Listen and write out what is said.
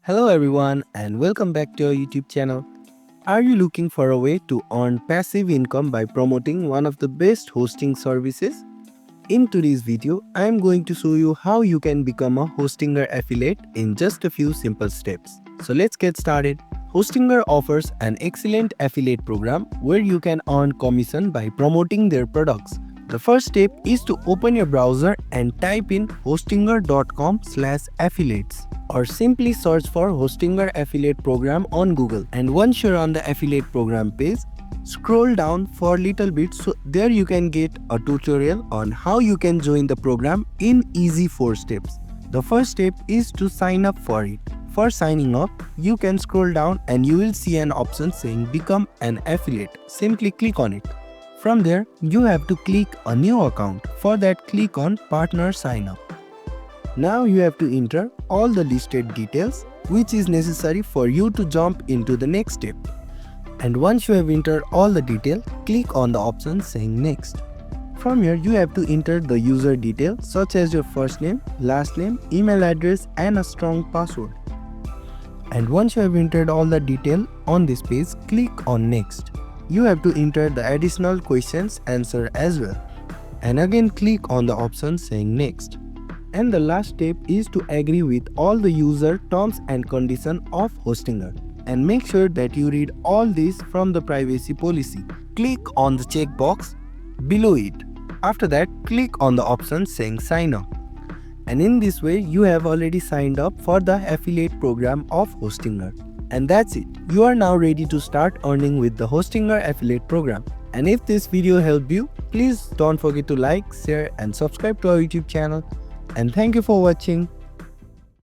Hello everyone and welcome back to our YouTube channel. Are you looking for a way to earn passive income by promoting one of the best hosting services? In today's video, I am going to show you how you can become a Hostinger affiliate in just a few simple steps. So let's get started. Hostinger offers an excellent affiliate program where you can earn commission by promoting their products. The first step is to open your browser and type in hostinger.com/affiliates or simply search for Hostinger affiliate program on Google. And once you're on the affiliate program page, scroll down for a little bit so there you can get a tutorial on how you can join the program in easy 4 steps. The first step is to sign up for it. For signing up, you can scroll down and you will see an option saying become an affiliate. Simply click on it. From there, you have to click a new account. For that, click on partner sign up. Now you have to enter all the listed details which is necessary for you to jump into the next step. And once you have entered all the details, click on the option saying next. From here, you have to enter the user details such as your first name, last name, email address and a strong password. And once you have entered all the detail on this page, click on next. You have to enter the additional questions answer as well. And again click on the option saying next. And the last step is to agree with all the user terms and conditions of Hostinger. And make sure that you read all this from the privacy policy. Click on the checkbox below it. After that, click on the option saying sign up. And in this way, you have already signed up for the affiliate program of Hostinger. And that's it. You are now ready to start earning with the Hostinger affiliate program. And if this video helped you, please don't forget to like, share and subscribe to our YouTube channel. And thank you for watching.